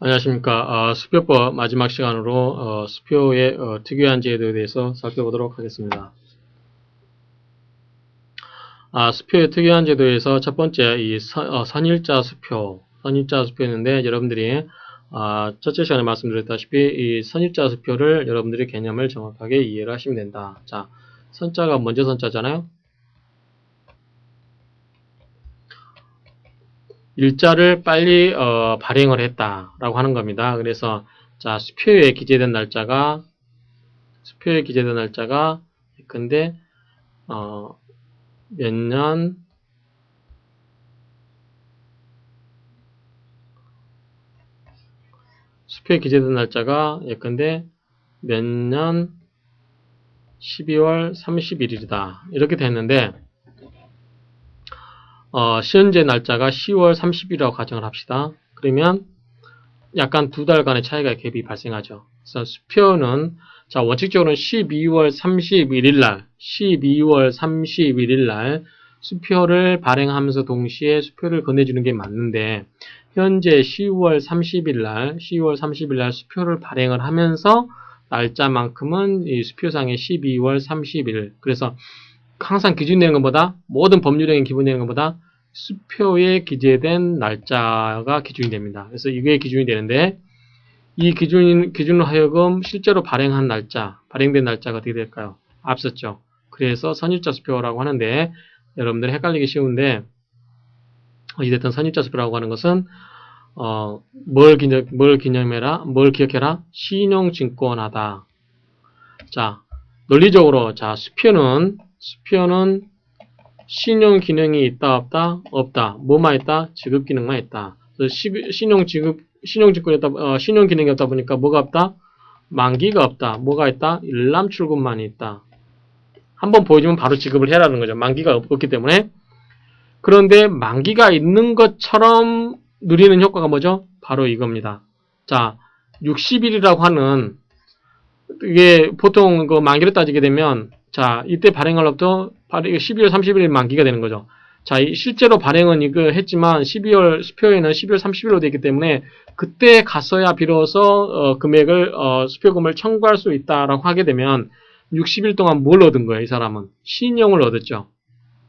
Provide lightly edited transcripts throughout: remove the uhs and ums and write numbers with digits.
안녕하십니까. 수표법 마지막 시간으로 수표의 특유한 제도에 대해서 살펴보도록 하겠습니다. 수표의 특유한 제도에서 첫 번째 이 선일자 수표였는데 여러분들이 첫째 시간에 말씀드렸다시피 이 선일자 수표를 여러분들이 개념을 정확하게 이해를 하시면 된다. 자, 선자가 먼저 선자잖아요. 일자를 빨리 발행을 했다라고 하는 겁니다. 그래서 자, 수표에 기재된 날짜가 근데 몇 년 수표에 기재된 날짜가 예컨대 몇 년 12월 31일이다. 이렇게 됐는데 시현재 날짜가 10월 30일이라고 가정을 합시다. 그러면 약간 두 달간의 차이가 갭이 발생하죠. 그래서 수표는 자, 원칙적으로는 12월 31일 날 수표를 발행하면서 동시에 수표를 건네주는 게 맞는데 현재 10월 30일 날 수표를 발행을 하면서 날짜만큼은 이 수표상의 12월 30일. 그래서 항상 기준되는 것보다 모든 법률형이 기본되는 것보다 수표에 기재된 날짜가 기준이 됩니다. 그래서 이게 기준이 되는데 이 기준으로 하여금 실제로 발행된 날짜가 어떻게 될까요? 앞섰죠. 그래서 선일자 수표라고 하는데 여러분들이 헷갈리기 쉬운데 어찌됐든 선일자 수표라고 하는 것은 뭘 기억해라? 신용증권하다. 자, 논리적으로 자 수표는 신용 기능이 있다 없다? 없다. 뭐만 있다? 지급 기능만 있다. 신용 기능이 없다 보니까 뭐가 없다? 만기가 없다. 뭐가 있다? 일람 출금만이 있다. 한번 보여주면 바로 지급을 해라는 거죠. 만기가 없기 때문에. 그런데 만기가 있는 것처럼 누리는 효과가 뭐죠? 바로 이겁니다. 자, 60일이라고 하는 이게 보통 그 만기로 따지게 되면 자, 이때 발행할로부터 12월 30일 만기가 되는 거죠. 자, 실제로 발행은 이거 했지만 수표에는 12월 30일로 되어 있기 때문에 그때 갔어야 비로소 금액을 수표금을 청구할 수 있다라고 하게 되면 60일 동안 뭘 얻은 거예요, 이 사람은? 신용을 얻었죠.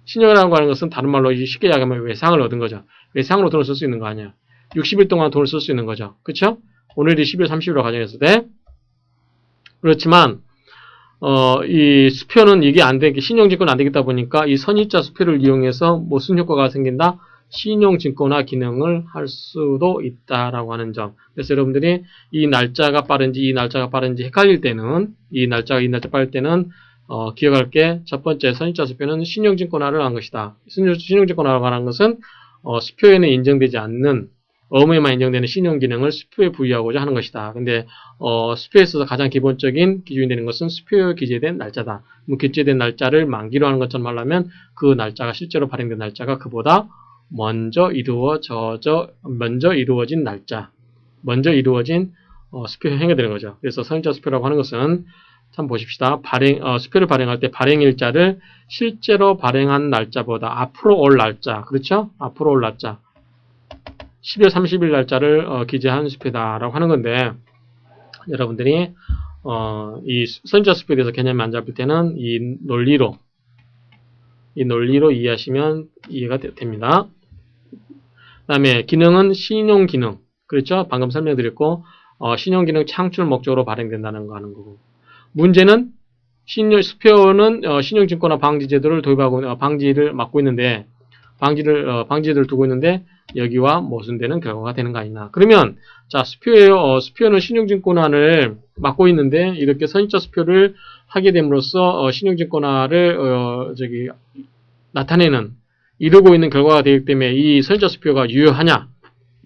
신용이라고 하는 것은 다른 말로 쉽게 이야기하면 외상을 얻은 거죠. 외상으로 돈을 쓸 수 있는 거 아니야. 60일 동안 돈을 쓸 수 있는 거죠. 그쵸? 오늘이 12월 30일로 가정했을 때. 그렇지만 이 수표는 이게 안 되게 신용증권 안 되겠다 보니까 이 선일자 수표를 이용해서 무슨 효과가 생긴다? 신용증권화 기능을 할 수도 있다라고 하는 점. 그래서 여러분들이 이 날짜가 빠른지 헷갈릴 때는 이 날짜 빠를 때는 기억할 게 첫 번째 선일자 수표는 신용증권화를 한 것이다. 신용증권화라고 하는 것은 수표에는 인정되지 않는 업무에만 인정되는 신용 기능을 수표에 부여하고자 하는 것이다. 근데 수표에 있어서 가장 기본적인 기준이 되는 것은 수표에 기재된 날짜다. 기재된 날짜를 만기로 하는 것처럼 하려면 그 날짜가 실제로 발행된 날짜가 그보다 먼저 이루어진 날짜, 수표 행위가 되는 거죠. 그래서 선일자 수표라고 하는 것은 참 보십시다. 수표를 발행할 때 발행일자를 실제로 발행한 날짜보다 앞으로 올 날짜, 그렇죠? 앞으로 올 날짜. 12월 30일 날짜를 기재한 수표다라고 하는 건데 여러분들이 이 선일자 수표에 대해서 개념이 안 잡힐 때는 이 논리로 이해하시면 이해가 됩니다. 그 다음에 기능은 신용기능, 그렇죠? 방금 설명드렸고 신용기능 창출 목적으로 발행된다는 거 하는 거고 문제는 수표는 신용증권화 방지제도를 도입하고 방지를 맡고 있는데 방지제도를 두고 있는데 여기와 모순되는 결과가 되는 거 아니냐. 그러면 자 수표는 신용증권화를 맡고 있는데 이렇게 선일자 수표를 하게 됨으로써 신용증권화를 이루고 있는 결과가 되기 때문에 이 선일자 수표가 유효하냐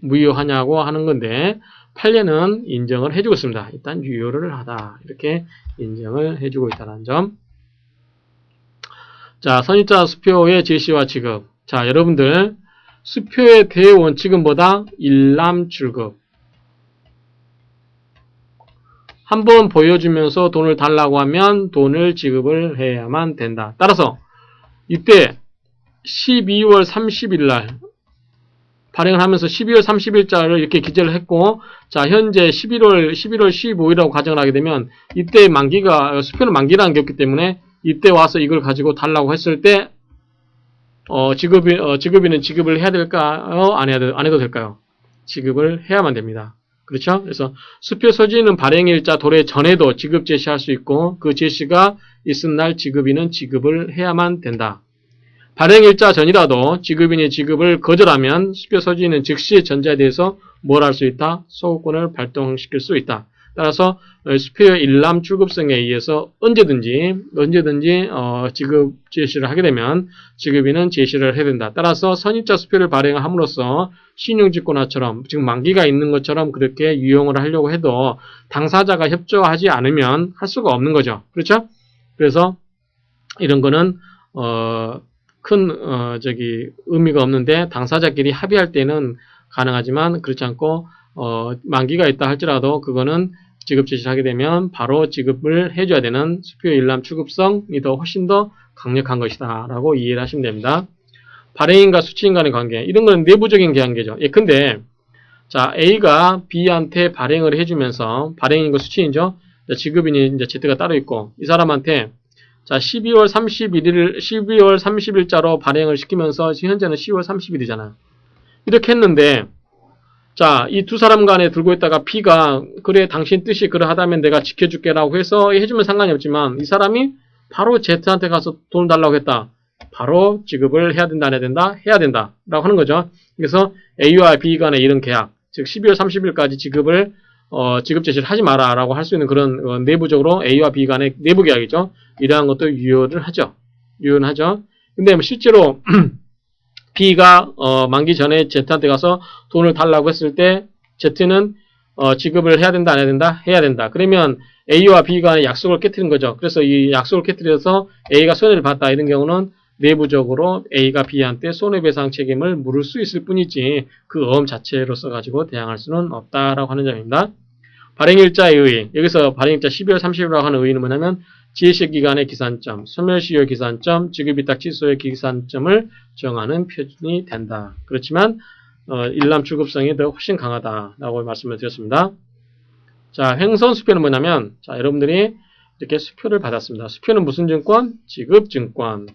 무효하냐고 하는 건데 판례는 인정을 해주고 있습니다. 일단 유효를 하다 이렇게 인정을 해주고 있다는 점. 자, 선일자 수표의 제시와 지급. 자, 여러분들 수표의 대원칙은 뭐다? 일람출급. 한번 보여주면서 돈을 달라고 하면 돈을 지급을 해야만 된다. 따라서 이때 12월 30일 날 발행을 하면서 12월 30일자를 이렇게 기재를 했고, 자, 현재 11월 15일이라고 가정을 하게 되면, 이때 만기가, 수표는 만기라는 게 없기 때문에, 이때 와서 이걸 가지고 달라고 했을 때, 지급인은 지급을 해야 될까요? 안 해도 될까요? 지급을 해야만 됩니다. 그렇죠? 그래서 수표 소지인은 발행일자 도래 전에도 지급 제시할 수 있고, 그 제시가 있은 날 지급인은 지급을 해야만 된다. 발행일자 전이라도 지급인이 지급을 거절하면 수표 소지인은 즉시 전자에 대해서 뭘 할 수 있다? 소구권을 발동시킬 수 있다. 따라서 수표의 일람 출급성에 의해서 언제든지 지급 제시를 하게 되면 지급인은 제시를 해야 된다. 따라서 선입자 수표를 발행함으로써 신용직권화처럼 지금 만기가 있는 것처럼 그렇게 유용을 하려고 해도 당사자가 협조하지 않으면 할 수가 없는 거죠. 그렇죠? 그래서 이런 거는 큰 의미가 없는데 당사자끼리 합의할 때는 가능하지만 그렇지 않고 만기가 있다 할지라도 그거는 지급 제시를 하게 되면 바로 지급을 해줘야 되는 수표의 일람 출급성이 훨씬 더 강력한 것이다 라고 이해를 하시면 됩니다. 발행인과 수취인 간의 관계, 이런 건 내부적인 관계죠. 예컨대 자, A가 B한테 발행을 해주면서 발행인과 수취인이죠. 지급인이 이제 Z가 따로 있고 이 사람한테 자, 12월 30일자로 발행을 시키면서 현재는 10월 30일이잖아요. 이렇게 했는데 자, 이 두 사람 간에 들고 있다가 B가 그래 당신 뜻이 그러하다면 내가 지켜줄게라고 해서 해주면 상관이 없지만 이 사람이 바로 Z한테 가서 돈 달라고 했다. 바로 지급을 해야 된다, 안 해야 된다? 해야 된다 라고 하는 거죠. 그래서 A와 B 간의 이런 계약, 즉 12월 30일까지 지급 제시를 하지 마라 라고 할 수 있는 그런 내부적으로 A와 B 간의 내부 계약이죠. 이러한 것도 유효를 하죠. 근데 실제로 B가 만기 전에 Z한테 가서 돈을 달라고 했을 때 Z는 지급을 해야 된다, 안 해야 된다? 해야 된다. 그러면 A와 B 간의 약속을 깨트린 거죠. 그래서 이 약속을 깨트려서 A가 손해를 봤다. 이런 경우는 내부적으로 A가 B한테 손해배상 책임을 물을 수 있을 뿐이지 그 어음 자체로서 가지고 대항할 수는 없다라고 하는 점입니다. 발행일자의 의의, 여기서 발행일자 12월 30일이라고 하는 의의는 뭐냐면 지혜시 기간의 기산점, 소멸시효 기산점, 지급이탁 취소의 기산점을 정하는 표준이 된다. 그렇지만 일람 출급성이 더 훨씬 강하다라고 말씀을 드렸습니다. 자, 횡선수표는 뭐냐면 자, 여러분들이 이렇게 수표를 받았습니다. 수표는 무슨 증권? 지급증권.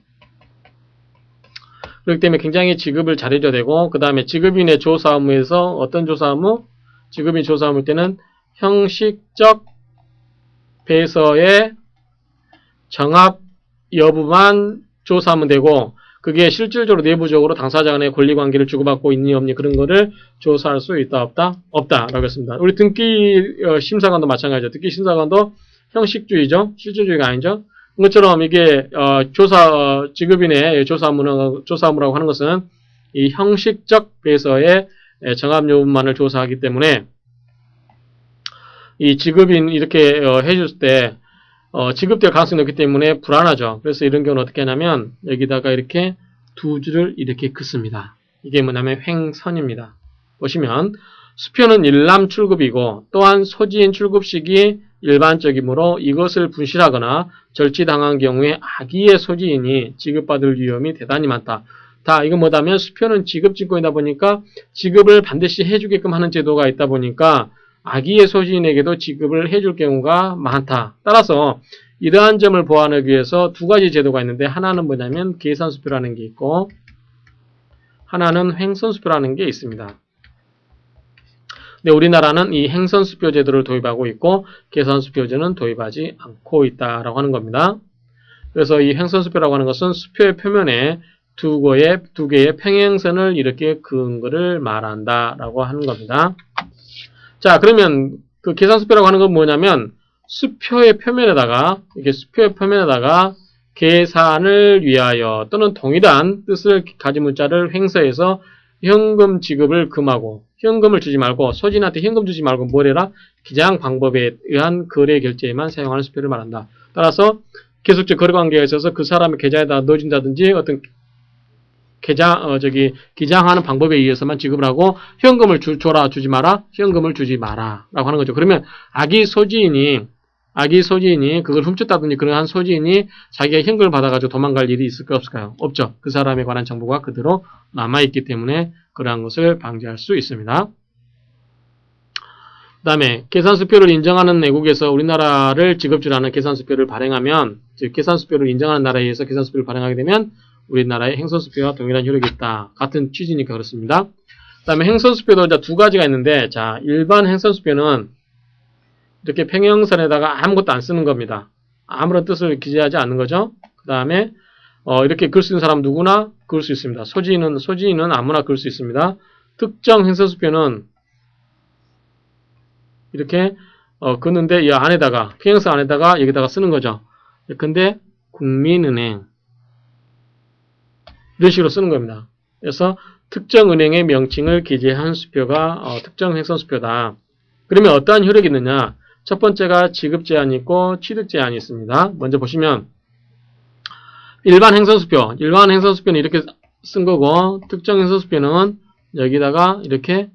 그렇기 때문에 굉장히 지급을 잘해줘야 되고 그 다음에 지급인의 조사 의무에서 어떤 조사 의무? 지급인 조사 의무 때는 형식적 배서의 정합 여부만 조사하면 되고 그게 실질적으로 내부적으로 당사자 간의 권리관계를 주고받고 있니 없니 그런 거를 조사할 수 있다 없다? 없다라고 했습니다. 우리 등기 심사관도 마찬가지죠. 등기 심사관도 형식주의죠. 실질주의가 아니죠. 그것처럼 이게 지급인의 조사무라고 하는 것은 이 형식적 배서의 정합 여부만을 조사하기 때문에 이 지급인 이렇게 해줄 때 지급될 가능성이 높기 때문에 불안하죠. 그래서 이런 경우는 어떻게 하냐면 여기다가 이렇게 두 줄을 이렇게 긋습니다. 이게 뭐냐면 횡선입니다. 보시면 수표는 일람 출급이고 또한 소지인 출급식이 일반적이므로 이것을 분실하거나 절취당한 경우에 악의의 소지인이 지급받을 위험이 대단히 많다. 이건 뭐냐면 수표는 지급증권이다 보니까 지급을 반드시 해주게끔 하는 제도가 있다 보니까 악의의 소지인에게도 지급을 해줄 경우가 많다. 따라서 이러한 점을 보완하기 위해서 두 가지 제도가 있는데 하나는 뭐냐면 계산수표라는 게 있고 하나는 횡선수표라는 게 있습니다. 근데 우리나라는 이 행선수표 제도를 도입하고 있고 계산수표제는 도입하지 않고 있다라고 하는 겁니다. 그래서 이 행선수표라고 하는 것은 수표의 표면에 두 개의 평행선을 이렇게 그은 거를 말한다라고 하는 겁니다. 자, 그러면 그 계산수표라고 하는 건 뭐냐면 수표의 표면에다가 계산을 위하여 또는 동일한 뜻을 가진 문자를 횡서해서 현금 지급을 금하고 현금을 주지 말고 소지인한테 현금 주지 말고 뭘 해라? 기장 방법에 의한 거래 결제에만 사용하는 수표를 말한다. 따라서 계속적 거래관계가 있어서 그 사람의 계좌에다 넣어준다든지 어떤 기장하는 방법에 의해서만 지급을 하고 현금을 줘라 주지 마라 현금을 주지 마라 라고 하는 거죠. 그러면 악의 소지인이 그걸 훔쳤다든지 그러한 소지인이 자기가 현금을 받아가지고 도망갈 일이 있을까 없을까요? 없죠. 그 사람에 관한 정보가 그대로 남아있기 때문에 그러한 것을 방지할 수 있습니다. 그 다음에 계산수표를 인정하는 내국에서 우리나라를 지급주로 하는 계산수표를 발행하면, 즉 계산수표를 인정하는 나라에 의해서 계산수표를 발행하게 되면 우리나라의 행선수표와 동일한 효력이 있다. 같은 취지니까 그렇습니다. 그 다음에 행선수표도 두 가지가 있는데, 자, 일반 행선수표는 이렇게 평형선에다가 아무것도 안 쓰는 겁니다. 아무런 뜻을 기재하지 않는 거죠. 그 다음에 이렇게 글 수 있는 사람 누구나 글 수 있습니다. 소지인은 아무나 글 수 있습니다. 특정 행선수표는 이렇게 긋는데 이 안에다가 평형선 안에다가 여기다가 쓰는 거죠. 근데 국민은행 이런 식으로 쓰는 겁니다. 그래서 특정 은행의 명칭을 기재한 수표가 특정 행선수표다. 그러면 어떠한 효력이 있느냐? 첫 번째가 지급 제한이 있고 취득 제한이 있습니다. 먼저 보시면 일반 행선수표는 이렇게 쓴 거고, 특정 행선수표는 여기다가 이렇게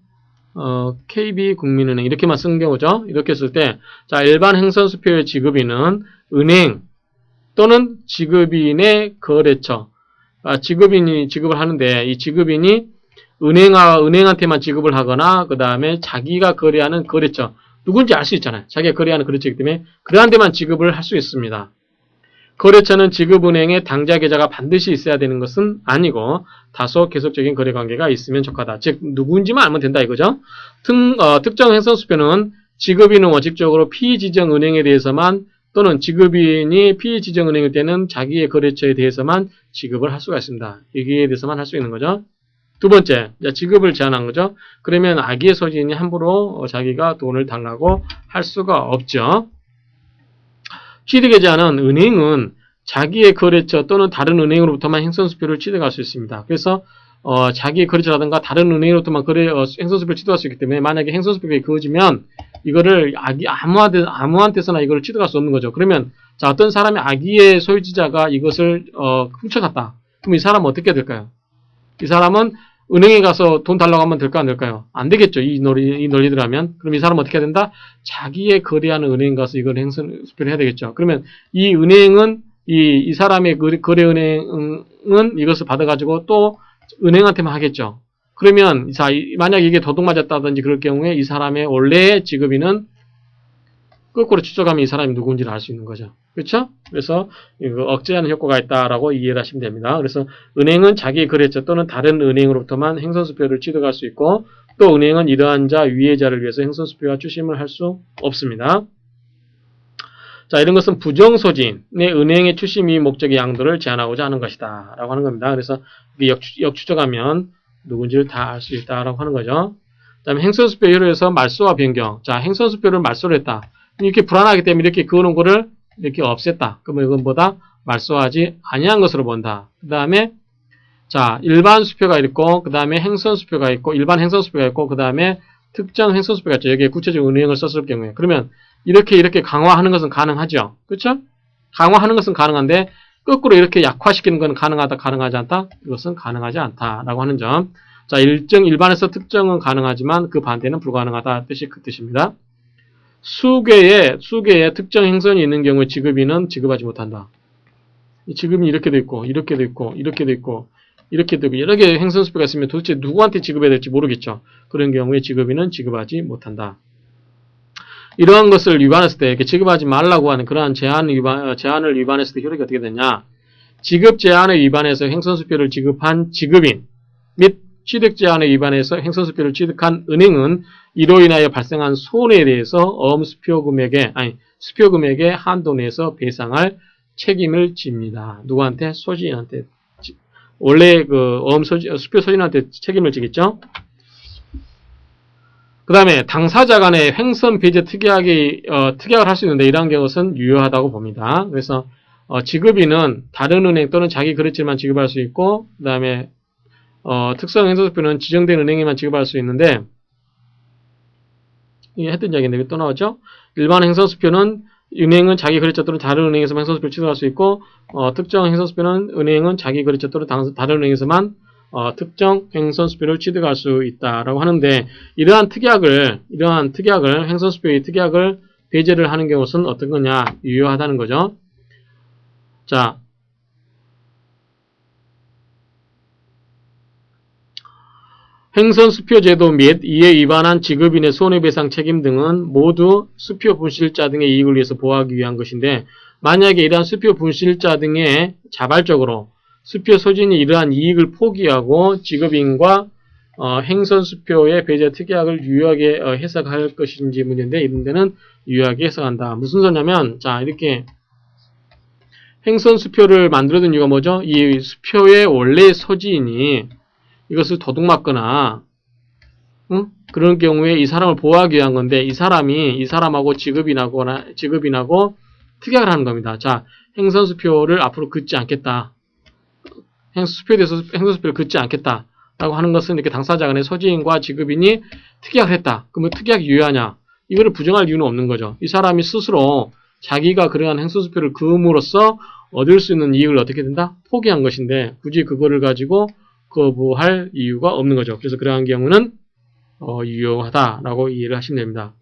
KB국민은행 이렇게만 쓴 경우죠. 이렇게 쓸 때, 자, 일반 행선수표의 지급인은 은행 또는 지급인의 거래처, 지급인이 지급을 하는데 이 지급인이 은행한테만 지급을 하거나 그 다음에 자기가 거래하는 거래처, 누군지 알 수 있잖아요. 자기가 거래하는 거래처이기 때문에 그러한 데만 지급을 할 수 있습니다. 거래처는 지급은행에 당좌 계좌가 반드시 있어야 되는 것은 아니고 다소 계속적인 거래관계가 있으면 족하다. 즉 누구인지만 알면 된다 이거죠. 특정 행선수표는 지급인은 원칙적으로 피지정은행에 대해서만 또는 지급인이 피지정은행일 때는 자기의 거래처에 대해서만 지급을 할 수가 있습니다. 여기에 대해서만 할 수 있는 거죠. 두 번째, 지급을 제한한 거죠. 그러면 악의의 소지인이 함부로 자기가 돈을 달라고 할 수가 없죠. 취득의 제한은 은행은 자기의 거래처 또는 다른 은행으로부터만 행선수표를 취득할 수 있습니다. 그래서 자기의 거래처라든가 다른 은행으로부터만 행선수표를 취득할 수 있기 때문에 만약에 행선수표가 그어지면 이거를 아무한테서나 이걸 취득할 수 없는 거죠. 그러면 자, 어떤 사람이 악의의 소유자가 이것을 훔쳐갔다. 그럼 이 사람은 어떻게 될까요? 이 사람은 은행에 가서 돈 달라고 하면 될까 안 될까요? 안 되겠죠. 이 논리들 하면. 그럼 이 사람은 어떻게 해야 된다? 자기의 거래하는 은행 가서 이걸 행선수표를 해야 되겠죠. 그러면 이 은행은 이 사람의 거래은행은 이것을 받아가지고 또 은행한테만 하겠죠. 그러면 자, 만약 이게 도둑 맞았다든지 그럴 경우에 이 사람의 원래의 지급인은 거꾸로 추적하면 이 사람이 누구인지를 알 수 있는 거죠. 그렇죠? 그래서 이거 억제하는 효과가 있다라고 이해를 하시면 됩니다. 그래서 은행은 자기 거래처 또는 다른 은행으로부터만 행선수표를 취득할 수 있고 또 은행은 이러한 자 위의 자를 위해서 행선수표와 추심을 할 수 없습니다. 자, 이런 것은 부정소진의 은행의 추심이 목적의 양도를 제한하고자 하는 것이다 라고 하는 겁니다. 그래서 역추적하면 누군지를 다 알 수 있다라고 하는 거죠. 그 다음에 행선수표 효력에서 말소와 변경. 자, 행선수표를 말소를 했다. 이렇게 불안하기 때문에 이렇게 그어놓은 거를 이렇게 없앴다. 그러면 이건 뭐다? 말소하지 아니한 것으로 본다. 그 다음에 자, 일반 수표가 있고 그 다음에 행선수표가 있고 일반 행선수표가 있고 그 다음에 특정 행선수표가 있죠. 여기에 구체적인 은행을 썼을 경우에 그러면 이렇게 강화하는 것은 가능하죠. 그렇죠? 강화하는 것은 가능한데 거꾸로 이렇게 약화시키는 건 가능하다, 가능하지 않다? 이것은 가능하지 않다라고 하는 점. 자, 일반에서 특정은 가능하지만 그 반대는 불가능하다 뜻이 그 뜻입니다. 수개의 특정 행선이 있는 경우에 지급인은 지급하지 못한다. 이 지급인이 이렇게 돼 있고, 이렇게 돼 있고, 이렇게 돼 있고, 이렇게 되고 여러 개의 행선수표가 있으면 도대체 누구한테 지급해야 될지 모르겠죠. 그런 경우에 지급인은 지급하지 못한다. 이러한 것을 위반했을 때, 이렇게 지급하지 말라고 하는 그러한 제한을 위반했을 때 효력이 어떻게 되냐. 지급 제한을 위반해서 행선수표를 지급한 지급인 및 취득 제한을 위반해서 행선수표를 취득한 은행은 이로 인하여 발생한 손해에 대해서 수표 금액의 한도 내에서 배상할 책임을 집니다. 누구한테? 소지인한테. 원래 수표 소지인한테 책임을 지겠죠? 그 다음에 당사자 간의 횡선 배제 특약을 할 수 있는데 이러한 경우는 유효하다고 봅니다. 그래서 지급인은 다른 은행 또는 자기 거래처만 지급할 수 있고 그 다음에 특성 행선수표는 지정된 은행에만 지급할 수 있는데 이게 했던 이야기인데 또 나왔죠? 일반 행선수표는 은행은 자기 거래처 또는 다른 은행에서만 행선수표를 취득할 수 있고 특정 행선수표는 은행은 자기 거래처 또는 다른 은행에서만 특정 행선수표를 취득할 수 있다라고 하는데 이러한 특약을 행선수표의 특약을 배제를 하는 경우는 어떤 거냐? 유효하다는 거죠. 자, 행선 수표 제도 및 이에 위반한 지급인의 손해배상 책임 등은 모두 수표 분실자 등의 이익을 위해서 보호하기 위한 것인데 만약에 이러한 수표 분실자 등의 자발적으로 수표 소진이 이러한 이익을 포기하고 지급인과 행선 수표의 배제 특약을 유효하게 해석할 것인지 문제인데 이런 데는 유효하게 해석한다. 무슨 소리냐면 자 이렇게 행선 수표를 만들어둔 이유가 뭐죠? 이 수표의 원래 소지인이 이것을 도둑맞거나 그런 경우에 이 사람을 보호하기 위한 건데 이 사람하고 지급인하고 특약을 하는 겁니다. 자, 행선수표를 앞으로 긋지 않겠다. 행선수표에 대해서 행선수표를 긋지 않겠다라고 하는 것은 이렇게 당사자 간의 소지인과 지급인이 특약을 했다. 그러면 특약이 유효하냐? 이거를 부정할 이유는 없는 거죠. 이 사람이 스스로 자기가 그러한 행선수표를 그음으로써 얻을 수 있는 이익을 어떻게 된다? 포기한 것인데 굳이 그거를 가지고 거부할 이유가 없는 거죠. 그래서 그러한 경우는 유효하다라고 이해를 하시면 됩니다.